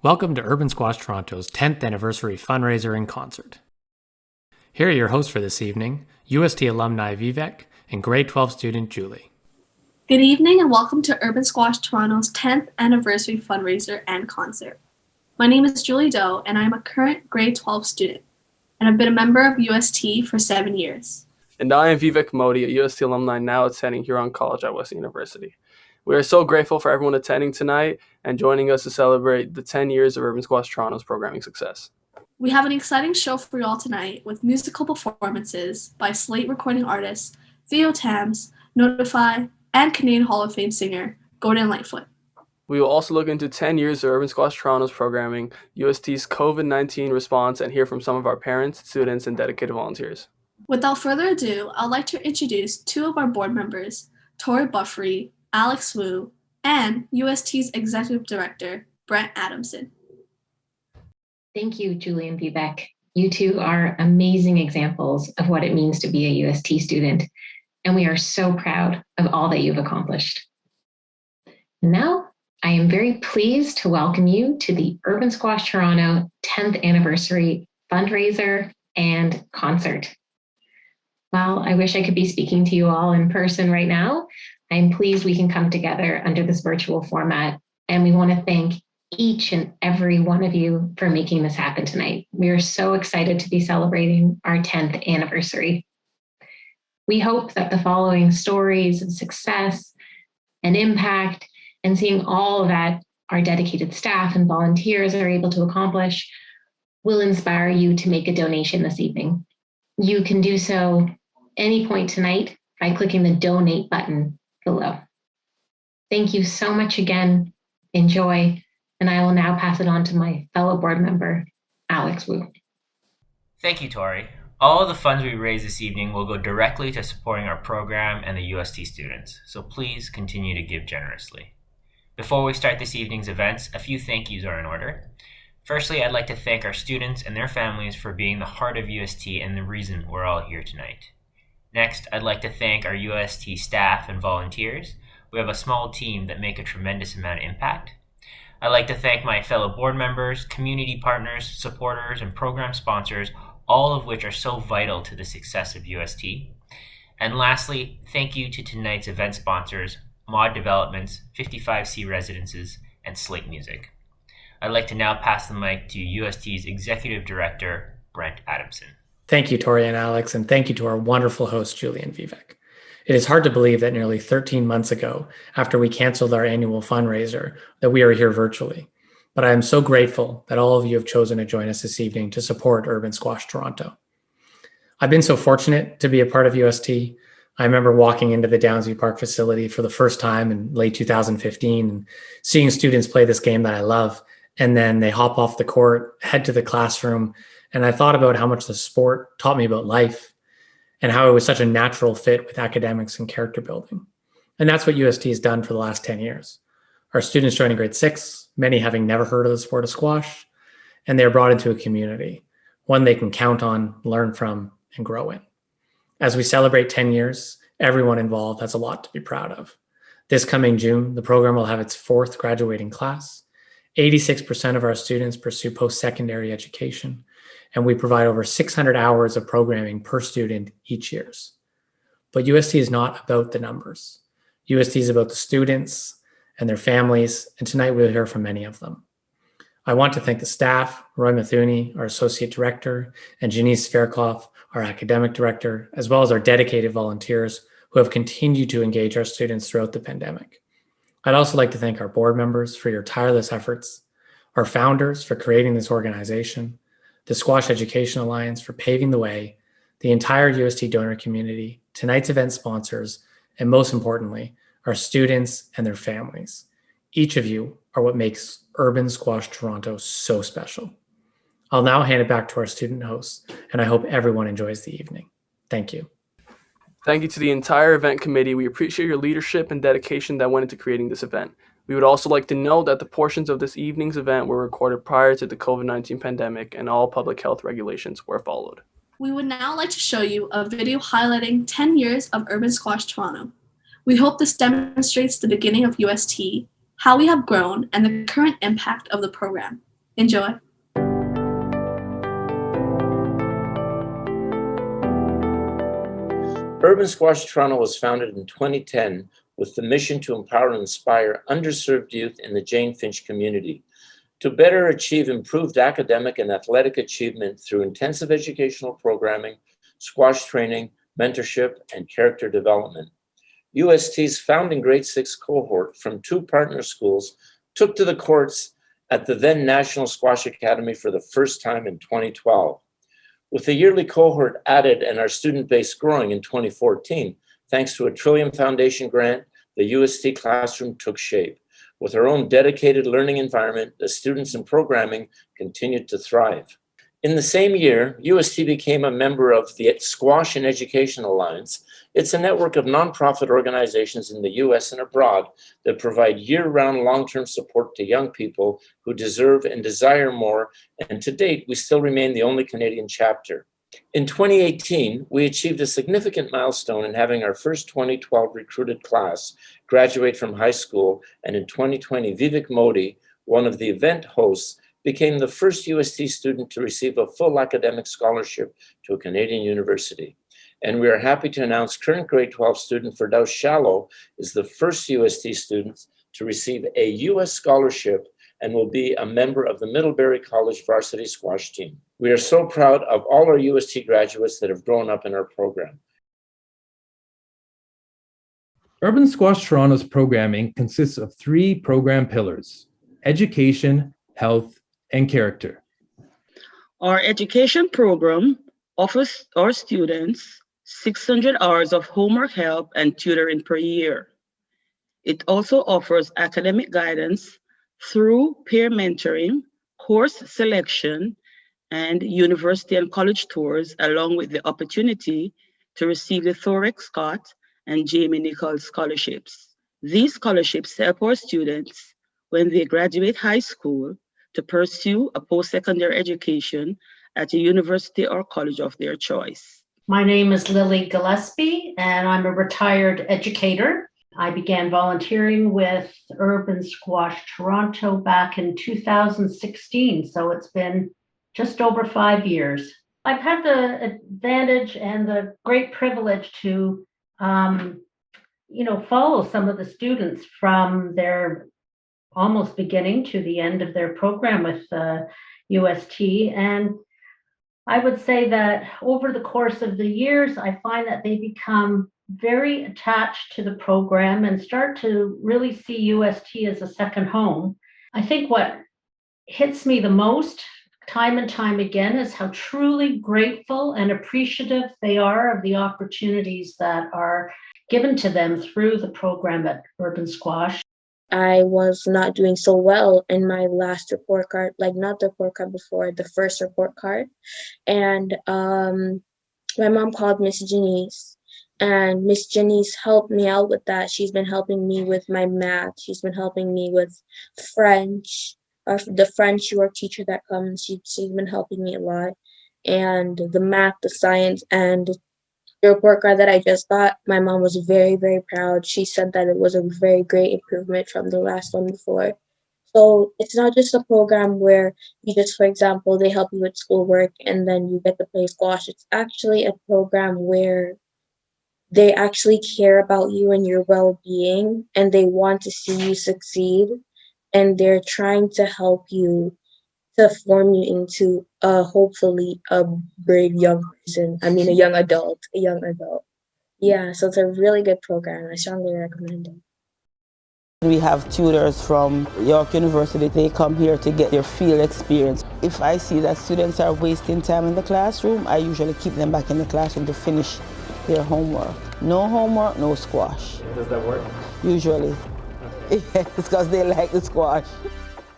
Welcome to Urban Squash Toronto's 10th anniversary fundraiser and concert. Here are your hosts for this evening, UST alumni Vivek and grade 12 student Julie. Good evening and welcome to Urban Squash Toronto's 10th anniversary fundraiser and concert. My name is Julie Doe and I'm a current grade 12 student, and I've been a member of UST for 7 years. And I am Vivek Modi, a UST alumni now attending Huron College at Western University. We are so grateful for everyone attending tonight and joining us to celebrate the 10 years of Urban Squash Toronto's programming success. We have an exciting show for you all tonight with musical performances by Slate recording artists Theo Tams, Notify, and Canadian Hall of Fame singer Gordon Lightfoot. We will also look into 10 years of Urban Squash Toronto's programming, UST's COVID-19 response, and hear from some of our parents, students, and dedicated volunteers. Without further ado, I'd like to introduce two of our board members, Tori Buffrey, Alex Wu, and UST's Executive Director, Brent Adamson. Thank you, Julie and Vivek. You two are amazing examples of what it means to be a UST student, and we are so proud of all that you've accomplished. Now, I am very pleased to welcome you to the Urban Squash Toronto 10th anniversary fundraiser and concert. While I wish I could be speaking to you all in person right now, I'm pleased we can come together under this virtual format, and we want to thank each and every one of you for making this happen tonight. We are so excited to be celebrating our 10th anniversary. We hope that the following stories of success and impact and seeing all that our dedicated staff and volunteers are able to accomplish will inspire you to make a donation this evening. You can do so any point tonight by clicking the donate button below. Thank you so much again. Enjoy, and I will now pass it on to my fellow board member, Alex Wu. Thank you, Tori. All of the funds we raise this evening will go directly to supporting our program and the UST students, so please continue to give generously. Before we start this evening's events, a few thank yous are in order. Firstly, I'd like to thank our students and their families for being the heart of UST and the reason we're all here tonight. Next, I'd like to thank our UST staff and volunteers. We have a small team that make a tremendous amount of impact. I'd like to thank my fellow board members, community partners, supporters, and program sponsors, all of which are so vital to the success of UST. And lastly, thank you to tonight's event sponsors, Mod Developments, 55C Residences, and Slate Music. I'd like to now pass the mic to UST's Executive Director, Brent Adamson. Thank you, Tori and Alex, and thank you to our wonderful hosts, Julie and Vivek. It is hard to believe that nearly 13 months ago, after we canceled our annual fundraiser, that we are here virtually. But I am so grateful that all of you have chosen to join us this evening to support Urban Squash Toronto. I've been so fortunate to be a part of UST. I remember walking into the Downsview Park facility for the first time in late 2015 and seeing students play this game that I love. And then they hop off the court, head to the classroom, and I thought about how much the sport taught me about life and how it was such a natural fit with academics and character building. And that's what UST has done for the last 10 years. Our students join in grade 6, many having never heard of the sport of squash, and they are brought into a community, one they can count on, learn from, and grow in. As we celebrate 10 years, everyone involved has a lot to be proud of. This coming June, the program will have its 4th graduating class. 86% of our students pursue post-secondary education, and we provide over 600 hours of programming per student each year. But UST is not about the numbers. UST is about the students and their families, and tonight we'll hear from many of them. I want to thank the staff, Roy Mathuni, our Associate Director, and Janice Fairclough, our Academic Director, as well as our dedicated volunteers who have continued to engage our students throughout the pandemic. I'd also like to thank our board members for your tireless efforts, our founders for creating this organization, the Squash Education Alliance for paving the way, the entire UST donor community, tonight's event sponsors, and most importantly, our students and their families. Each of you are what makes Urban Squash Toronto so special. I'll now hand it back to our student hosts, and I hope everyone enjoys the evening. Thank you. Thank you to the entire event committee. We appreciate your leadership and dedication that went into creating this event. We would also like to note that the portions of this evening's event were recorded prior to the COVID-19 pandemic and all public health regulations were followed. We would now like to show you a video highlighting 10 years of Urban Squash Toronto. We hope this demonstrates the beginning of UST, how we have grown, and the current impact of the program. Enjoy. Urban Squash Toronto was founded in 2010 with the mission to empower and inspire underserved youth in the Jane-Finch community to better achieve improved academic and athletic achievement through intensive educational programming, squash training, mentorship, and character development. UST's founding grade 6 cohort from 2 partner schools took to the courts at the then National Squash Academy for the first time in 2012. With the yearly cohort added and our student base growing in 2014, thanks to a Trillium Foundation grant, the UST classroom took shape. With our own dedicated learning environment, the students and programming continued to thrive. In the same year, UST became a member of the Squash and Education Alliance. It's a network of nonprofit organizations in the US and abroad that provide year-round long-term support to young people who deserve and desire more, and to date, we still remain the only Canadian chapter. In 2018, we achieved a significant milestone in having our first 2012 recruited class graduate from high school, and in 2020, Vivek Modi, one of the event hosts, became the first UST student to receive a full academic scholarship to a Canadian university. And we are happy to announce current grade 12 student Firdaus Shallow is the first UST student to receive a US scholarship and will be a member of the Middlebury College varsity squash team. We are so proud of all our UST graduates that have grown up in our program. Urban Squash Toronto's programming consists of 3 program pillars: education, health, and character. Our education program offers our students 600 hours of homework help and tutoring per year. It also offers academic guidance through peer mentoring, course selection, and university and college tours, along with the opportunity to receive the Thorek Scott and Jamie Nichols scholarships. These scholarships help our students when they graduate high school to pursue a post-secondary education at a university or college of their choice. My name is Lily Gillespie, and I'm a retired educator. I began volunteering with Urban Squash Toronto back in 2016, so it's been just over 5 years. I've had the advantage and the great privilege to follow some of the students from their almost beginning to the end of their program with UST. And I would say that over the course of the years, I find that they become very attached to the program and start to really see UST as a second home. I think what hits me the most time and time again is how truly grateful and appreciative they are of the opportunities that are given to them through the program at Urban Squash. I was not doing so well in my last report card, like not the report card before, the first report card. And my mom called Miss Janice, and Miss Janice helped me out with that. She's been helping me with my math. She's been helping me with French, or the French York teacher that comes. She's been helping me a lot. And the math, the science, and the report card that I just got, my mom was very, very proud. She said that it was a very great improvement from the last one before. So it's not just a program where you just, for example, they help you with schoolwork and then you get to play squash. It's actually a program where they actually care about you and your well-being, and they want to see you succeed, and they're trying to help you to form you into hopefully a brave young person. I mean, a young adult. Yeah, so it's a really good program. I strongly recommend it. We have tutors from York University. They come here to get their field experience. If I see that students are wasting time in the classroom, I usually keep them back in the classroom to finish their homework. No homework, no squash. Does that work? Usually. Yes, because they like the squash.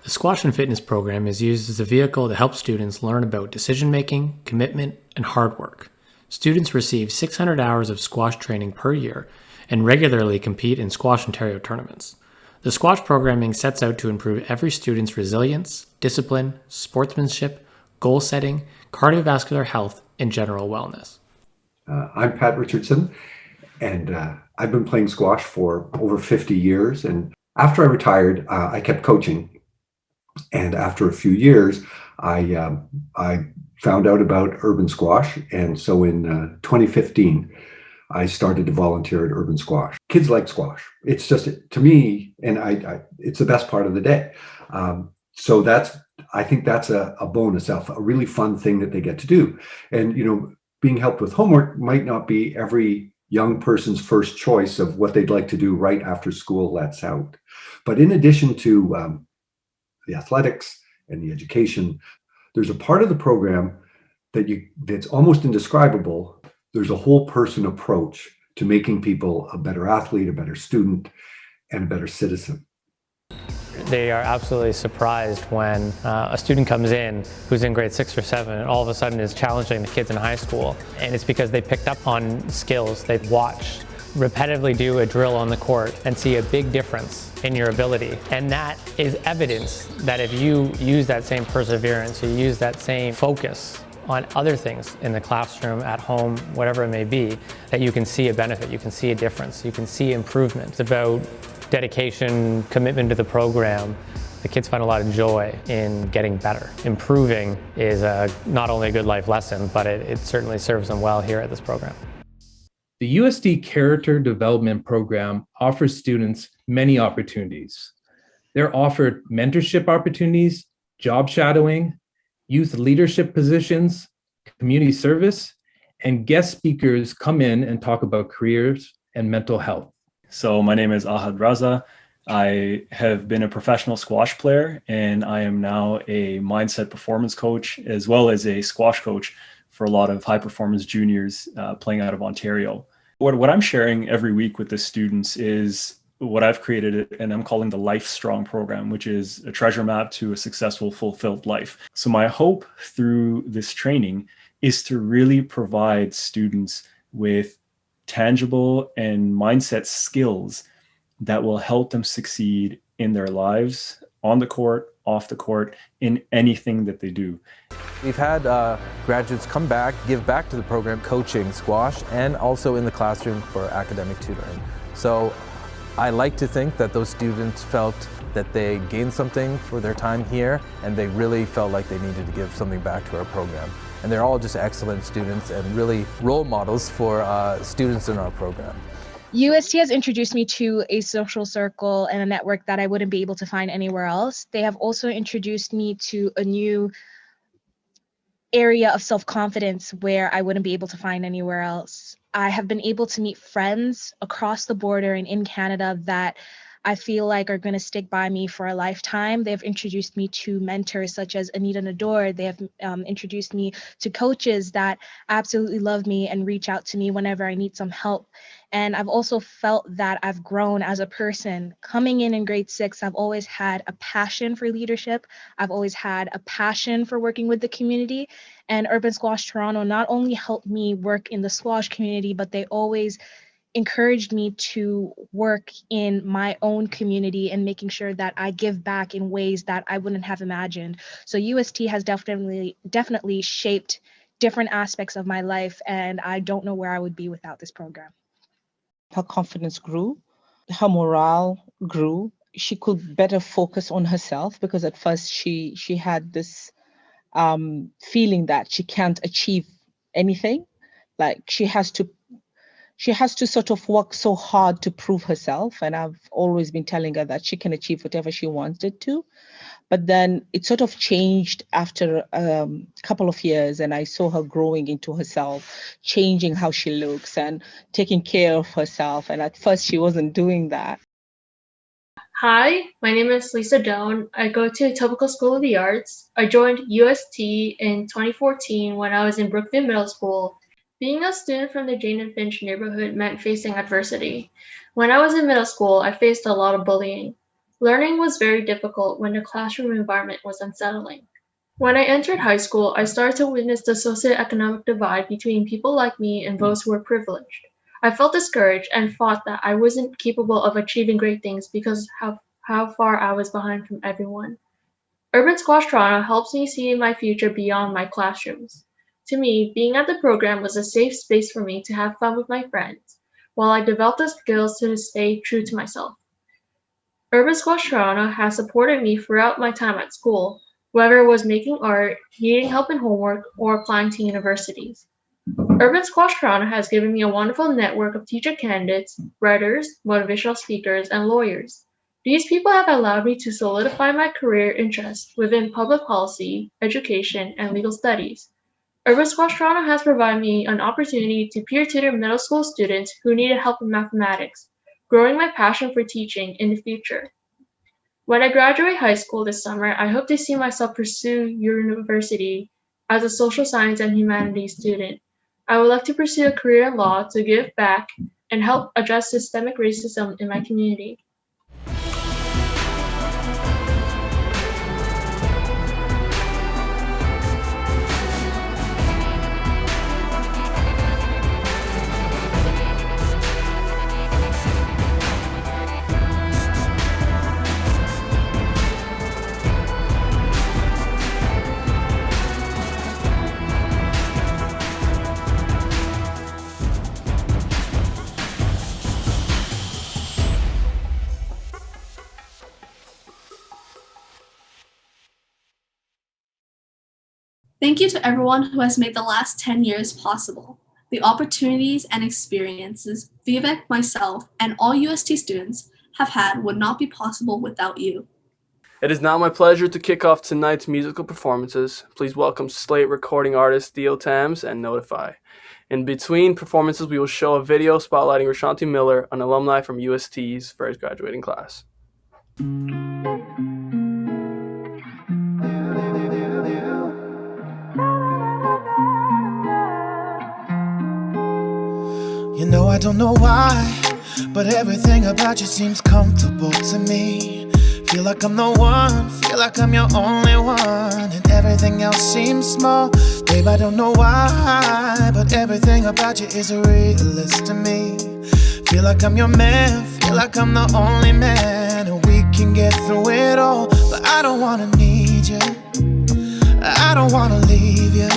The Squash and Fitness program is used as a vehicle to help students learn about decision-making, commitment, and hard work. Students receive 600 hours of squash training per year and regularly compete in Squash Ontario tournaments. The squash programming sets out to improve every student's resilience, discipline, sportsmanship, goal setting, cardiovascular health, and general wellness. I'm Pat Richardson, and I've been playing squash for over 50 years. And after I retired, I kept coaching. And after a few years, I found out about urban squash. And so in 2015, I started to volunteer at Urban Squash. Kids like squash. It's just, to me, and it's the best part of the day. So I think that's a bonus, a really fun thing that they get to do. And, being helped with homework might not be every young person's first choice of what they'd like to do right after school lets out. But in addition to the athletics and the education, there's a part of the program that's almost indescribable. There's a whole person approach to making people a better athlete, a better student, and a better citizen. They are absolutely surprised when a student comes in who's in grade 6 or 7 and all of a sudden is challenging the kids in high school. And it's because they picked up on skills they've watched repetitively do a drill on the court and see a big difference in your ability. And that is evidence that if you use that same perseverance, you use that same focus on other things in the classroom, at home, whatever it may be, that you can see a benefit, you can see a difference, you can see improvement. It's about dedication, commitment to the program. The kids find a lot of joy in getting better. Improving is not only a good life lesson, but it certainly serves them well here at this program. The UST Character Development Program offers students many opportunities. They're offered mentorship opportunities, job shadowing, youth leadership positions, community service, and guest speakers come in and talk about careers and mental health. So my name is Ahad Raza. I have been a professional squash player, and I am now a mindset performance coach as well as a squash coach for a lot of high performance juniors playing out of Ontario. What I'm sharing every week with the students is what I've created, and I'm calling the Life Strong program, which is a treasure map to a successful, fulfilled life. So my hope through this training is to really provide students with tangible and mindset skills that will help them succeed in their lives, on the court, off the court, in anything that they do. We've had graduates come back, give back to the program, coaching squash, and also in the classroom for academic tutoring. So I like to think that those students felt that they gained something for their time here, and they really felt like they needed to give something back to our program. And they're all just excellent students and really role models for students in our program. UST has introduced me to a social circle and a network that I wouldn't be able to find anywhere else. They have also introduced me to a new area of self-confidence where I wouldn't be able to find anywhere else. I have been able to meet friends across the border and in Canada that I feel like are going to stick by me for a lifetime. They've introduced me to mentors such as Anita Nador. They have introduced me to coaches that absolutely love me and reach out to me whenever I need some help. And I've also felt that I've grown as a person. Coming in grade 6, I've always had a passion for leadership. I've always had a passion for working with the community. And Urban Squash Toronto not only helped me work in the squash community, but they always encouraged me to work in my own community and making sure that I give back in ways that I wouldn't have imagined. So UST has definitely shaped different aspects of my life, and I don't know where I would be without this program. Her confidence grew, her morale grew. She could better focus on herself because at first she had this feeling that she can't achieve anything. Like she has to sort of work so hard to prove herself. And I've always been telling her that she can achieve whatever she wanted to. But then it sort of changed after a couple of years, and I saw her growing into herself, changing how she looks and taking care of herself. And at first she wasn't doing that. Hi, my name is Lisa Doan. I go to Etobicoke School of the Arts. I joined UST in 2014 when I was in Brookfield Middle School. Being a student from the Jane-Finch neighborhood meant facing adversity. When I was in middle school, I faced a lot of bullying. Learning was very difficult when the classroom environment was unsettling. When I entered high school, I started to witness the socioeconomic divide between people like me and those who were privileged. I felt discouraged and thought that I wasn't capable of achieving great things because of how far I was behind from everyone. Urban Squash Toronto helps me see my future beyond my classrooms. To me, being at the program was a safe space for me to have fun with my friends, while I developed the skills to stay true to myself. Urban Squash Toronto has supported me throughout my time at school, whether it was making art, needing help in homework, or applying to universities. Urban Squash Toronto has given me a wonderful network of teacher candidates, writers, motivational speakers, and lawyers. These people have allowed me to solidify my career interests within public policy, education, and legal studies. Urban Squash Toronto has provided me an opportunity to peer tutor middle school students who needed help in mathematics, growing my passion for teaching in the future. When I graduate high school this summer, I hope to see myself pursue university as a social science and humanities student. I would like to pursue a career in law to give back and help address systemic racism in my community. Thank you to everyone who has made the last 10 years possible. The opportunities and experiences Vivek, myself, and all UST students have had would not be possible without you. It is now my pleasure to kick off tonight's musical performances. Please welcome Slate recording artists Theo Tams and Notify. In between performances, we will show a video spotlighting Rashanti Miller, an alumni from UST's first graduating class. You know I don't know why, but everything about you seems comfortable to me. Feel like I'm the one, feel like I'm your only one, and everything else seems small. Babe, I don't know why, but everything about you is a realist to me. Feel like I'm your man, feel like I'm the only man, and we can get through it all. But I don't wanna need you, I don't wanna leave you.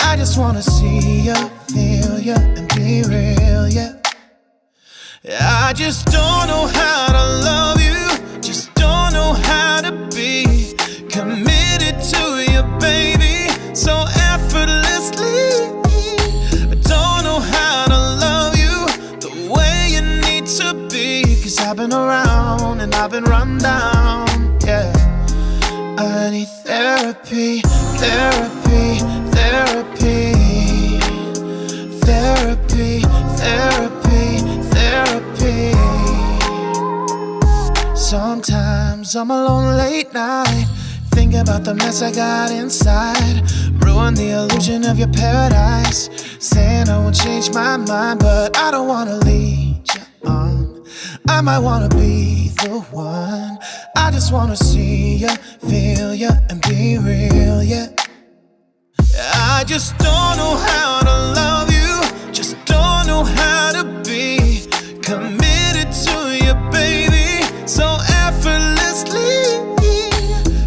I just wanna see you, feel you, and be real, yeah. I just don't know how to love you, just don't know how to be committed to you, baby, so effortlessly. I don't know how to love you the way you need to be, 'cause I've been around and I've been run down, yeah. I need therapy, therapy, therapy, therapy, therapy, therapy. Sometimes I'm alone late night, think about the mess I got inside, ruin the illusion of your paradise, saying I won't change my mind, but I don't wanna lead you on. I might wanna be the one, I just wanna see you, feel you, and be real, yeah. I just don't know how to love you, just don't know how to be committed to you, baby, so effortlessly.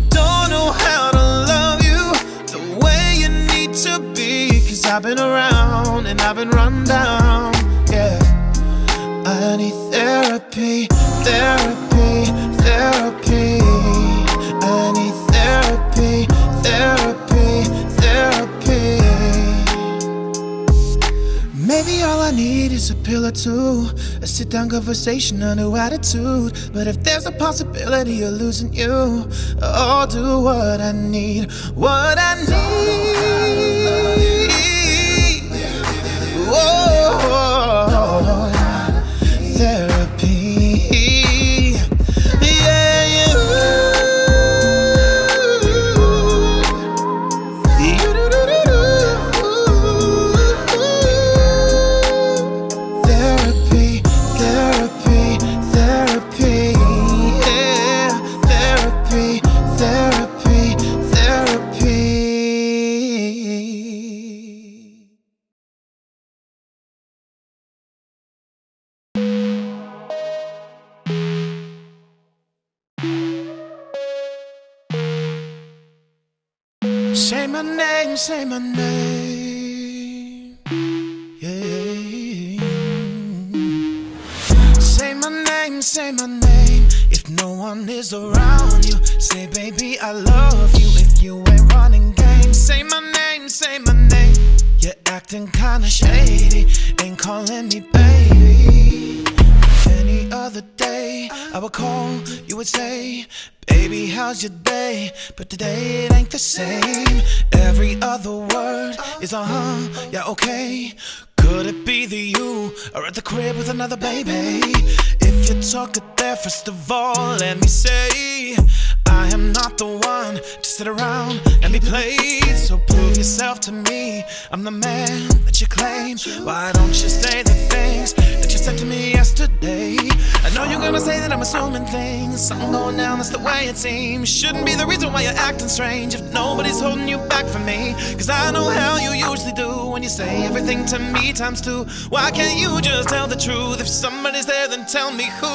Don't know how to love you the way you need to be, 'cause I've been around and I've been run down, yeah. I need therapy, therapy, therapy. I need therapy, therapy, therapy. Maybe all I need is a pill or two, a sit-down conversation, a new attitude. But if there's a possibility of losing you, I'll do what I need, what I need. Whoa, therapy, yeah, yeah. Therapy, therapy, therapy, yeah. Therapy, therapy, therapy. Say my name, say my name, yeah. Say my name, say my name. is around you, say baby I love you. If you ain't running game, say my name, say my name. You're acting kinda shady, ain't calling me baby. Any other day I would call, you would say, baby how's your day? But today it ain't the same. Every other word is yeah, okay. Could it be the you, or at the crib with another baby? If you talk it there, first of all, let me say I am not the one to sit around and be played. So prove yourself to me, I'm the man that you claim. Why don't you say the things that you said to me yesterday? I know you're gonna say that I'm assuming things, something going down, that's the way it seems. Shouldn't be the reason why you're acting strange if nobody's holding you back from me. Cause I know how you usually do when you say everything to me times two. Why can't you just tell the truth? If somebody's there, then tell me who.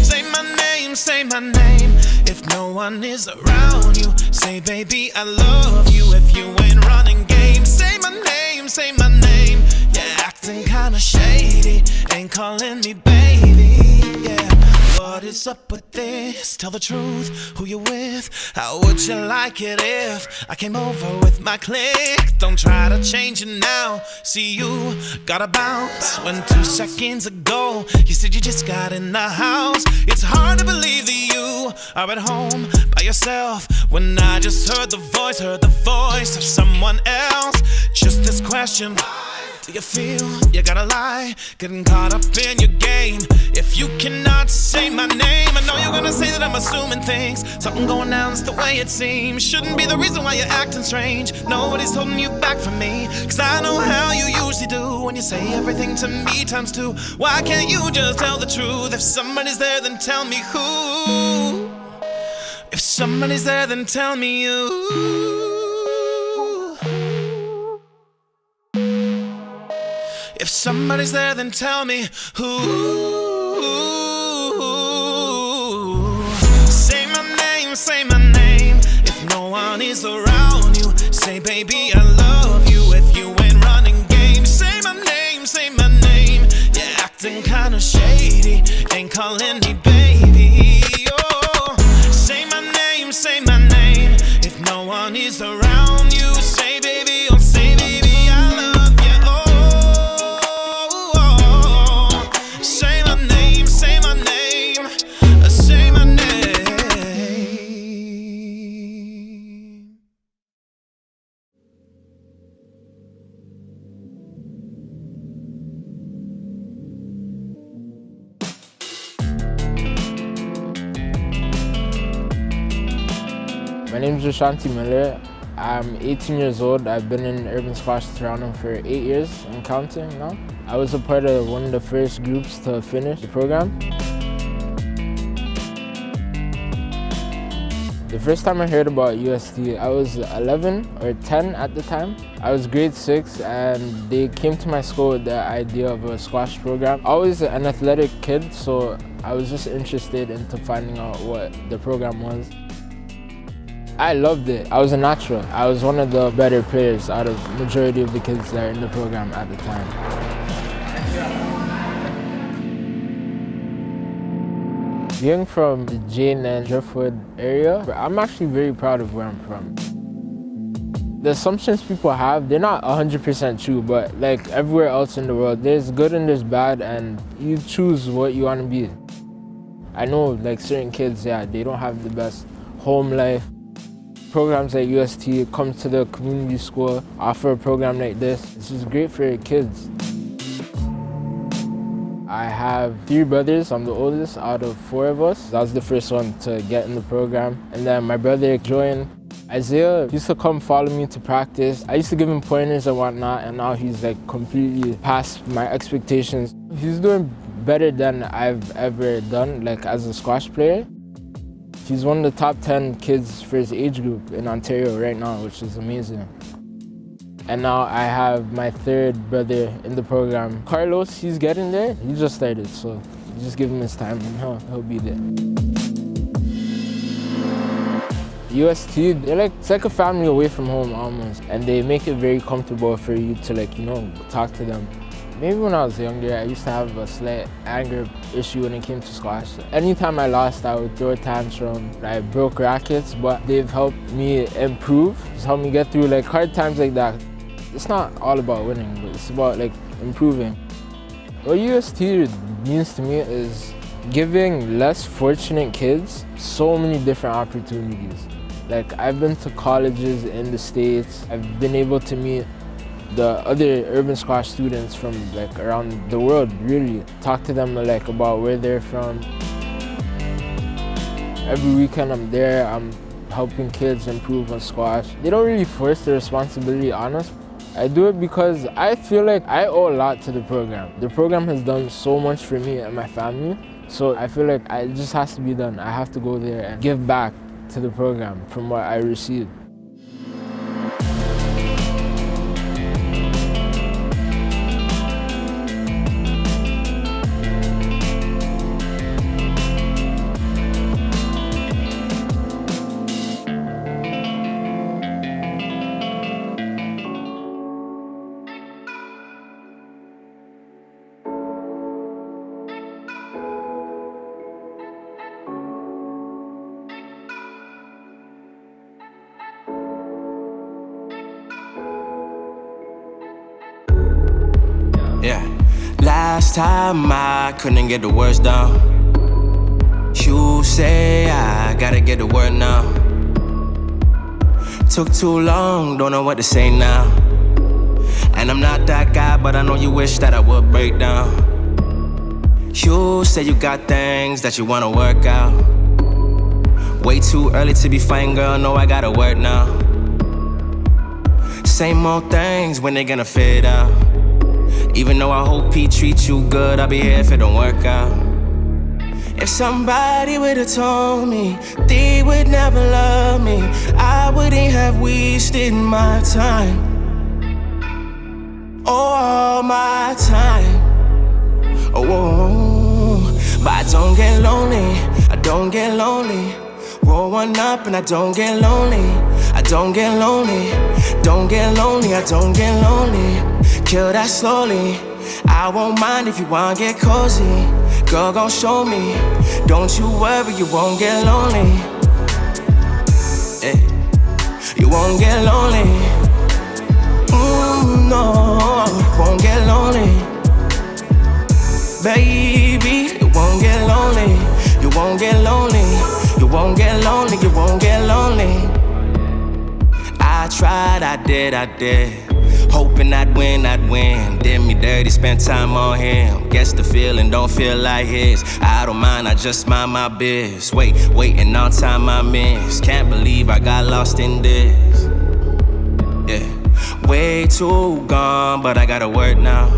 Say my name, say my name. If no one is around you, say baby I love you. If you ain't running game, say my name, say my name. Yeah, acting kinda shady, ain't calling me baby, yeah. What is up with this? Tell the truth, who you with? How would you like it if I came over with my clique? Don't try to change it now. See, you gotta bounce when 2 seconds ago you said you just got in the house. It's hard to believe that you are at home by yourself when I just heard the voice of someone else. Just this question, do you feel you gotta lie, getting caught up in your game? If you cannot say my name, I know you're gonna say that I'm assuming things, something going down, that's the way it seems. Shouldn't be the reason why you're acting strange, nobody's holding you back from me. Cause I know how you usually do when you say everything to me times two. Why can't you just tell the truth? If somebody's there, then tell me who. If somebody's there, then tell me you. If somebody's there, then tell me who. Say my name, say my name. If no one is around you, say baby I love you. If you ain't running game, say my name, say my name. Yeah, acting kinda shady, ain't calling me baby. Oh, say my name, say my name. If no one is around you, say baby, oh say baby I love you. Say my name, say my name, say my name. My name is Rashanti Miller. I'm 18 years old. I've been in Urban Squash Toronto for 8 years and counting now. I was a part of one of the first groups to finish the program. The first time I heard about UST, I was 11 or 10 at the time. I was grade 6 and they came to my school with the idea of a squash program. I was an athletic kid, so I was just interested into finding out what the program was. I loved it. I was a natural. I was one of the better players out of the majority of the kids that are in the program at the time. Being from the Jane and Driftwood area, I'm actually very proud of where I'm from. The assumptions people have, they're not 100% true, but like everywhere else in the world, there's good and there's bad, and you choose what you want to be. I know like certain kids, yeah, they don't have the best home life. Programs like UST come to the community school, offer a program like this. This is great for your kids. I have 3 brothers. I'm the oldest out of 4 of us. I was the first one to get in the program. And then my brother joined. Isaiah used to come follow me to practice. I used to give him pointers and whatnot, and now he's like completely past my expectations. He's doing better than I've ever done, like as a squash player. He's one of the top 10 kids for his age group in Ontario right now, which is amazing. And now I have my 3rd brother in the program. Carlos, he's getting there. He just started, so just give him his time and he'll be there. UST, it's like a family away from home almost. And they make it very comfortable for you to talk to them. Maybe when I was younger, I used to have a slight anger issue when it came to squash. Anytime I lost, I would throw a tantrum. I broke rackets, but they've helped me improve. Just helped me get through like hard times like that. It's not all about winning, but it's about like improving. What UST means to me is giving less fortunate kids so many different opportunities. Like I've been to colleges in the States. I've been able to meet the other urban squash students from like around the world, really. Talk to them like about where they're from. Every weekend I'm there, I'm helping kids improve on squash. They don't really force the responsibility on us. I do it because I feel like I owe a lot to the program. The program has done so much for me and my family, so I feel like it just has to be done. I have to go there and give back to the program from what I received. Yeah. Last time I couldn't get the words down. You say I gotta get the word now. Took too long, don't know what to say now. And I'm not that guy, but I know you wish that I would break down. You say you got things that you wanna work out. Way too early to be fighting, girl, know I gotta work now. Same old things, when they gonna fade out? Even though I hope he treats you good, I'll be here if it don't work out. If somebody would've told me they would never love me, I wouldn't have wasted my time. All my time. Oh, but I don't get lonely, I don't get lonely. Roll one up and I don't get lonely. I don't get lonely, don't get lonely, I don't get lonely. Kill that slowly, I won't mind if you wanna get cozy. Girl, gon' show me, don't you worry, you won't get lonely. Hey. You won't get lonely. No, won't get lonely. Baby, you won't get lonely. You won't get lonely. You won't get lonely, you won't get lonely. I tried, I did. Hoping I'd win. Did me dirty, spent time on him. Guess the feeling don't feel like his. I don't mind, I just mind my biz. Waiting on time I miss. Can't believe I got lost in this. Yeah, way too gone, but I gotta work now.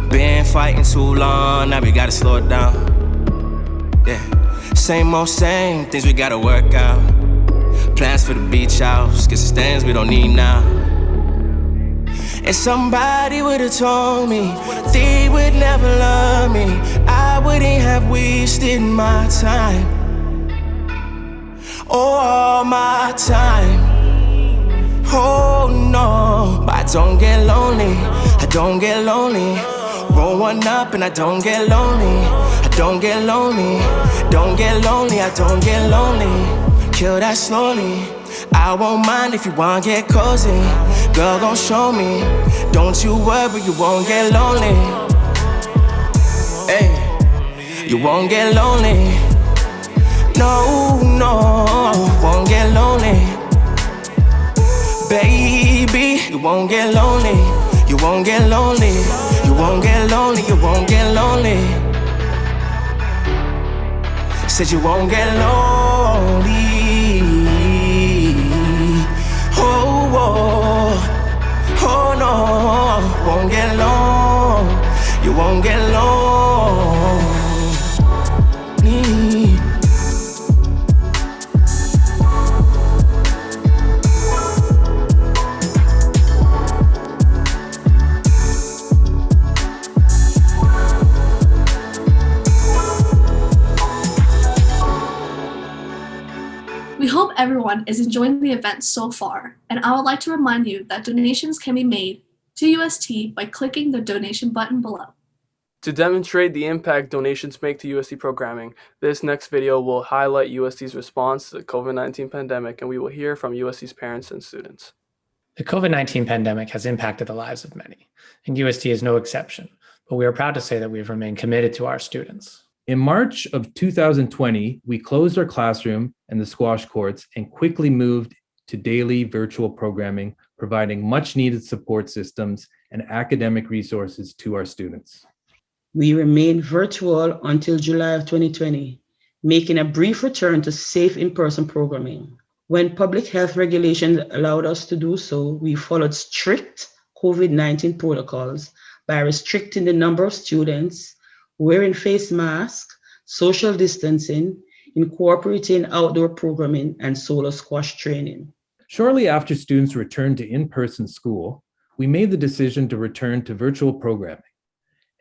Been fighting too long, now we gotta slow it down. Yeah, same old same things we gotta work out. Plans for the beach house, get some stands we don't need now. If somebody would've told me they would never love me, I wouldn't have wasted my time. All my time. Oh no, but I don't get lonely, I don't get lonely. Roll one up and I don't get lonely. I don't get lonely, don't get lonely, I don't get lonely. Kill that slowly, I won't mind if you wanna get cozy. Girl, gon' show me, don't you worry, you won't get lonely. Hey, you won't get lonely. No, won't get lonely. Baby, you won't get lonely. You won't get lonely. You won't get lonely, you won't get lonely. Said you won't get lonely. Oh no, won't get long. You won't get lonely. We hope everyone is enjoying the event so far, and I would like to remind you that donations can be made to UST by clicking the donation button below. To demonstrate the impact donations make to UST programming, this next video will highlight UST's response to the COVID-19 pandemic, and we will hear from UST's parents and students. The COVID-19 pandemic has impacted the lives of many, and UST is no exception, but we are proud to say that we have remained committed to our students. In March of 2020, we closed our classroom and the squash courts and quickly moved to daily virtual programming, providing much needed support systems and academic resources to our students. We remained virtual until July of 2020, making a brief return to safe in-person programming. When public health regulations allowed us to do so, we followed strict COVID-19 protocols by restricting the number of students, wearing face masks, social distancing, incorporating outdoor programming, and solo squash training. Shortly after students returned to in-person school, we made the decision to return to virtual programming.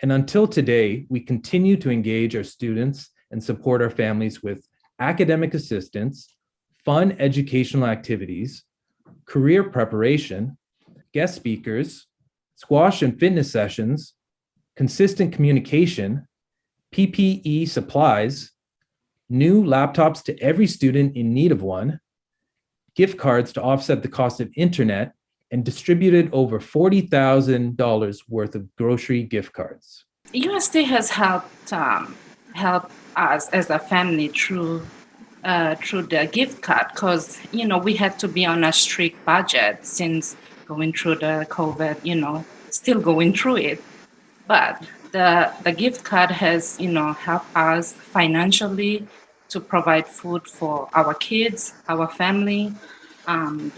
And until today, we continue to engage our students and support our families with academic assistance, fun educational activities, career preparation, guest speakers, squash and fitness sessions, consistent communication, PPE supplies, new laptops to every student in need of one, gift cards to offset the cost of internet, and distributed over $40,000 worth of grocery gift cards. USD has helped us as a family through the gift card, because we had to be on a strict budget since going through the COVID, still going through it. But the gift card has helped us financially to provide food for our kids, our family, and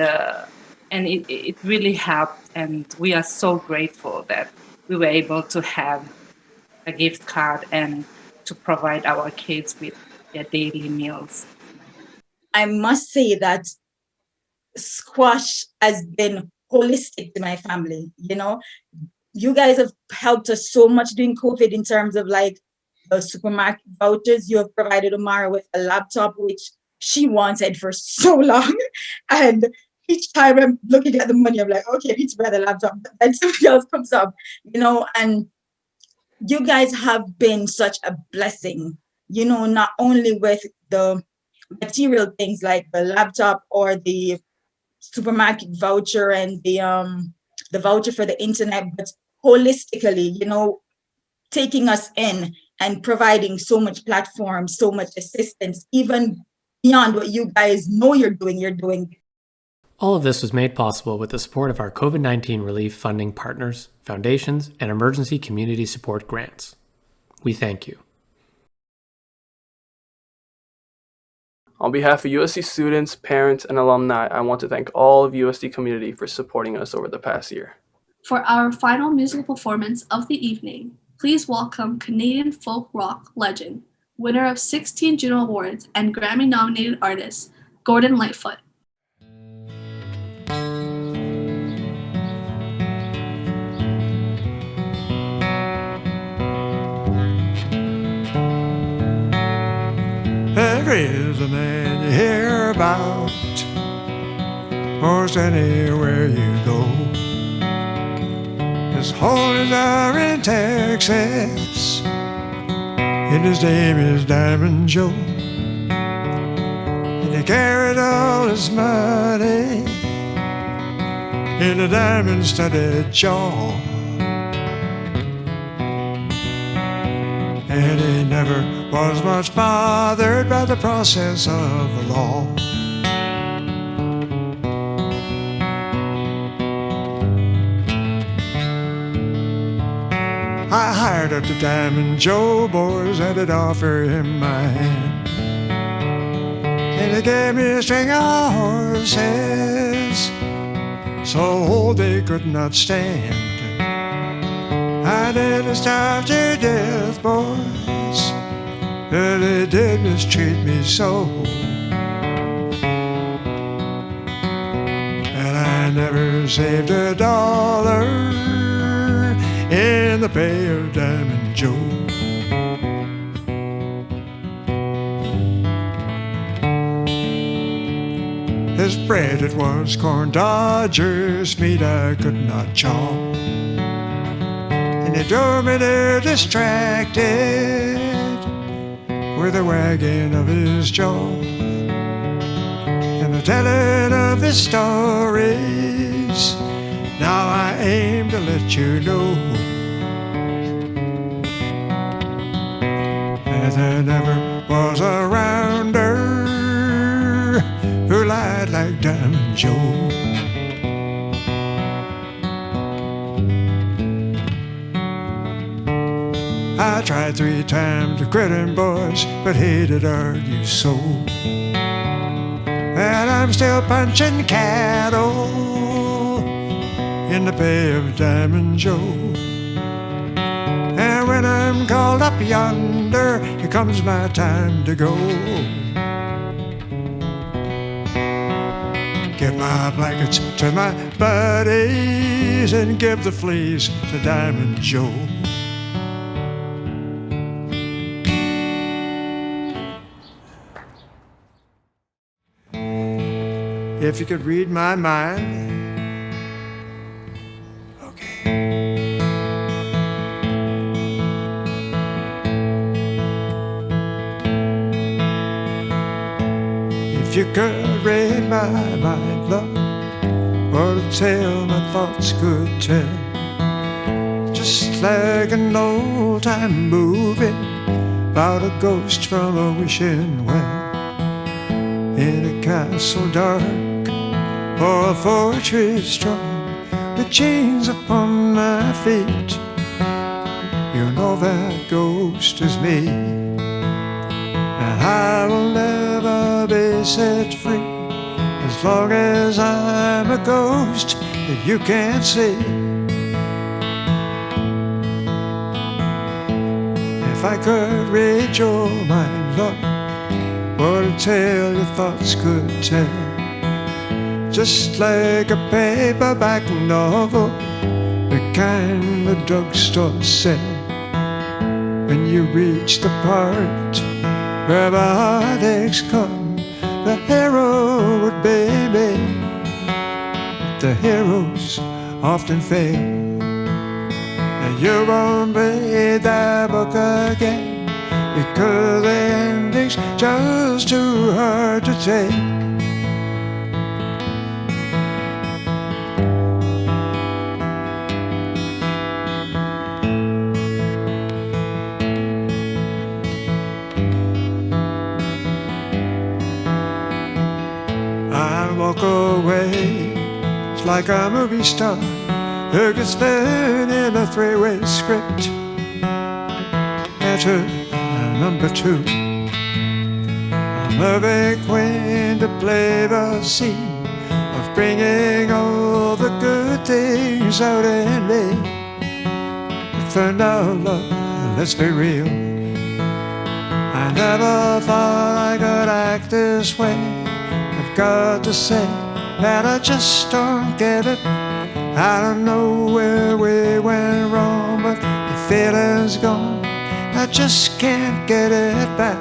it really helped, and we are so grateful that we were able to have a gift card and to provide our kids with their daily meals. I must say that squash has been holistic to my family. You guys have helped us so much during COVID in terms of like the supermarket vouchers. You have provided Amara with a laptop, which she wanted for so long. And each time I'm looking at the money, I'm like, okay, I need to buy the laptop. But then something else comes up, and you guys have been such a blessing, not only with the material things like the laptop or the supermarket voucher and the voucher for the internet, but holistically, taking us in and providing so much platform, so much assistance, even beyond what you guys know you're doing. All of this was made possible with the support of our COVID-19 relief funding partners, foundations, and emergency community support grants. We thank you. On behalf of UST students, parents, and alumni, I want to thank all of UST community for supporting us over the past year. For our final musical performance of the evening, please welcome Canadian folk rock legend, winner of 16 Juno Awards and Grammy-nominated artist, Gordon Lightfoot. There is a man you hear about, most anywhere you go. His homies are in Texas, and his name is Diamond Joe. And he carried all his money in a diamond-studded jaw. And he never was much bothered by the process of the law. I hired up the Diamond Joe boys and they'd offer him my hand. And they gave me a string of horses so old they could not stand. I didn't starve to death, boys, but they did mistreat me so. And I never saved a dollar in the pay of Diamond Joe. His bread it was corn dodgers, meat I could not chaw. And he drove me there distracted with the wagging of his jaw and the telling of his stories. Now I aim to let you know that there never was a rounder who lied like Diamond Joe. I tried 3 times to quit him, boys, but hated argue so. And I'm still punching cattle in the pay of Diamond Joe. And when I'm called up yonder, it comes my time to go. Give my blankets to my buddies and give the fleas to Diamond Joe. If you could read my mind, if you could read my mind, love, what a tale my thoughts could tell. Just like an old-time movie about a ghost from a wishing well, in a castle dark or a fortress strong, with chains upon my feet. You know that ghost is me, and I will never be set free as long as I'm a ghost that you can't see. If I could read your mind, love, what a tale your thoughts could tell. Just like a paperback novel, the kind the drugstore sell. When you reach the part where the heartaches come, the hero would be me. But the heroes often fail, and you won't read that book again, because the ending's just too hard to take. I'll walk away, it's like a movie star who gets spin in a 3-way script. Enter number 2, a movie queen to play the scene of bringing all the good things out in me. But for now, love, let's be real, I never thought I could act this way. I've got to say that I just don't get it. I don't know where we went wrong, but the feeling's gone, I just can't get it back.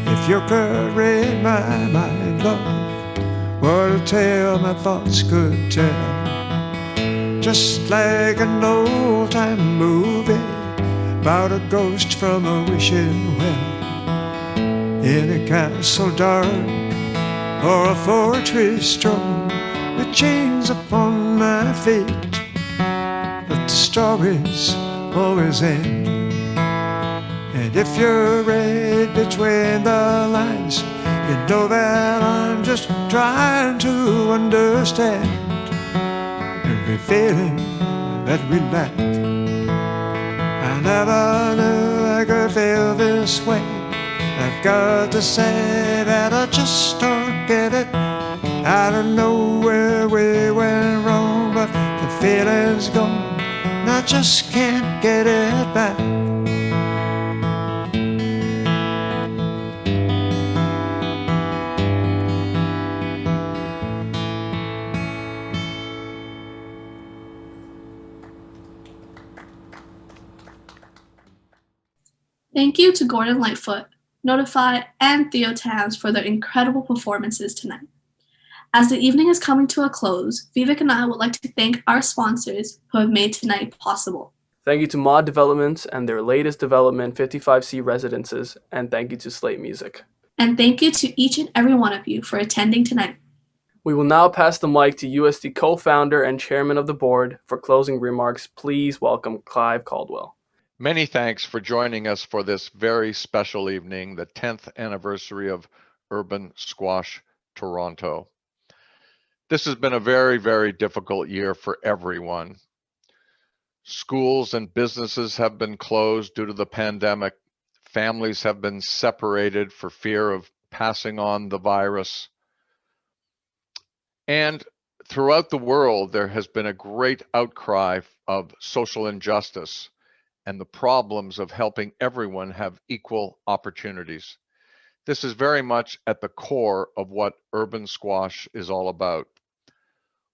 If you could read my mind, love, what a tale my thoughts could tell. Just like an old-time movie about a ghost from a wishing well, in a castle dark or a fortress strong, with chains upon my feet. But the stories always end, and if you read between the lines, you know that I'm just trying to understand every feeling that we lack. I never knew I could feel this way. I've got to say that I just don't get it. I don't know where we went wrong, but the feeling's gone, and I just can't get it back. Thank you to Gordon Lightfoot, Notify, and Theo Tams for their incredible performances tonight. As the evening is coming to a close, Vivek and I would like to thank our sponsors who have made tonight possible. Thank you to Mod Developments and their latest development, 55C Residences, and thank you to Slate Music. And thank you to each and every one of you for attending tonight. We will now pass the mic to USD co-founder and chairman of the board. For closing remarks, please welcome Clive Caldwell. Many thanks for joining us for this very special evening, the 10th anniversary of Urban Squash Toronto. This has been a very, very difficult year for everyone. Schools and businesses have been closed due to the pandemic. Families have been separated for fear of passing on the virus. And throughout the world, there has been a great outcry of social injustice and the problems of helping everyone have equal opportunities. This is very much at the core of what Urban Squash is all about.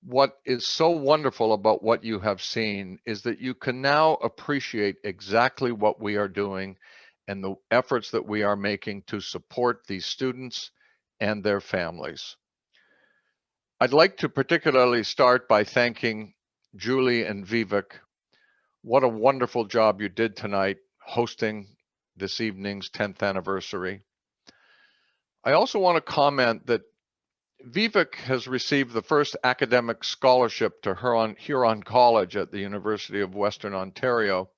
What is so wonderful about what you have seen is that you can now appreciate exactly what we are doing and the efforts that we are making to support these students and their families. I'd like to particularly start by thanking Julie and Vivek. What a wonderful job you did tonight hosting this evening's 10th anniversary. I also want to comment that Vivek has received the first academic scholarship to Huron College at the University of Western Ontario.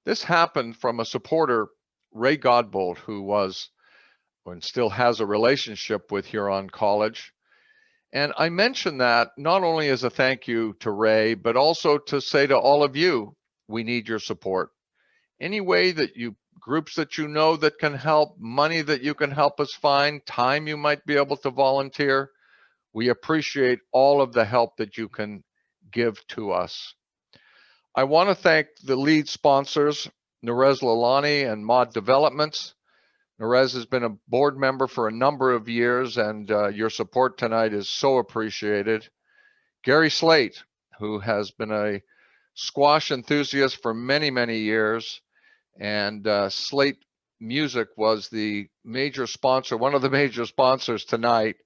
This happened from a supporter, Ray Godbolt, who was and still has a relationship with Huron College. And I mention that not only as a thank you to Ray, but also to say to all of you, we need your support. Any way that you, groups that you know that can help, money that you can help us find, time you might be able to volunteer, we appreciate all of the help that you can give to us. I want to thank the lead sponsors, Nerez Lalani and Mod Developments. Nerez has been a board member for a number of years, and your support tonight is so appreciated. Gary Slate, who has been a squash enthusiast for many, many years, and Slate Music was the major sponsor, one of the major sponsors tonight.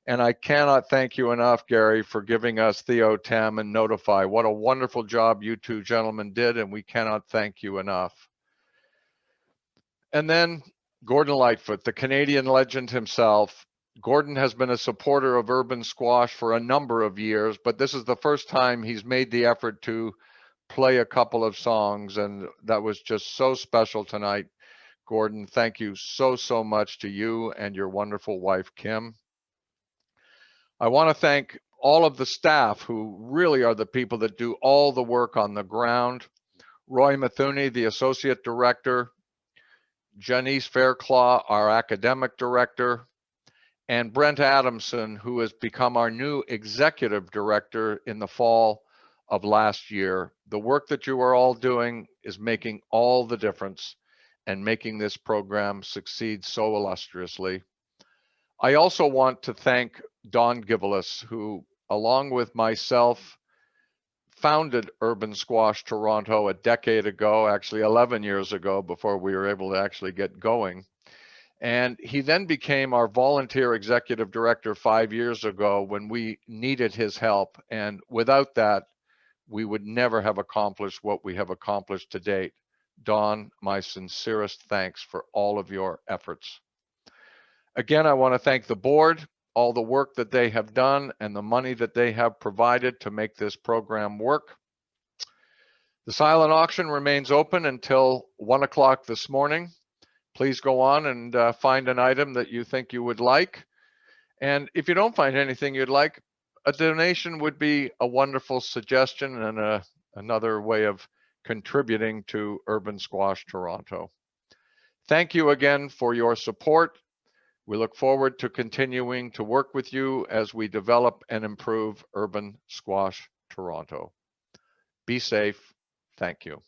And I cannot thank you enough, Gary, for giving us Theo, Tam, and Notify. What a wonderful job you two gentlemen did, and we cannot thank you enough. And then Gordon Lightfoot, the Canadian legend himself. Gordon has been a supporter of Urban Squash for a number of years, but this is the first time he's made the effort to play a couple of songs, and that was just so special tonight. Gordon, thank you so, so much to you and your wonderful wife, Kim. I want to thank all of the staff who really are the people that do all the work on the ground. Roy Mathuni, the Associate Director, Janice Fairclaw, our Academic Director, and Brent Adamson, who has become our new Executive Director in the fall of last year. The work that you are all doing is making all the difference and making this program succeed so illustriously. I also want to thank Don Givelis, who, along with myself, founded Urban Squash Toronto a decade ago, actually 11 years ago, before we were able to actually get going. And he then became our volunteer executive director 5 years ago when we needed his help. And without that, we would never have accomplished what we have accomplished to date. Don, my sincerest thanks for all of your efforts. Again, I want to thank the board, all the work that they have done and the money that they have provided to make this program work. The silent auction remains open until 1 o'clock this morning. Please go on and find an item that you think you would like. And if you don't find anything you'd like, a donation would be a wonderful suggestion and another way of contributing to Urban Squash Toronto. Thank you again for your support. We look forward to continuing to work with you as we develop and improve Urban Squash Toronto. Be safe. Thank you.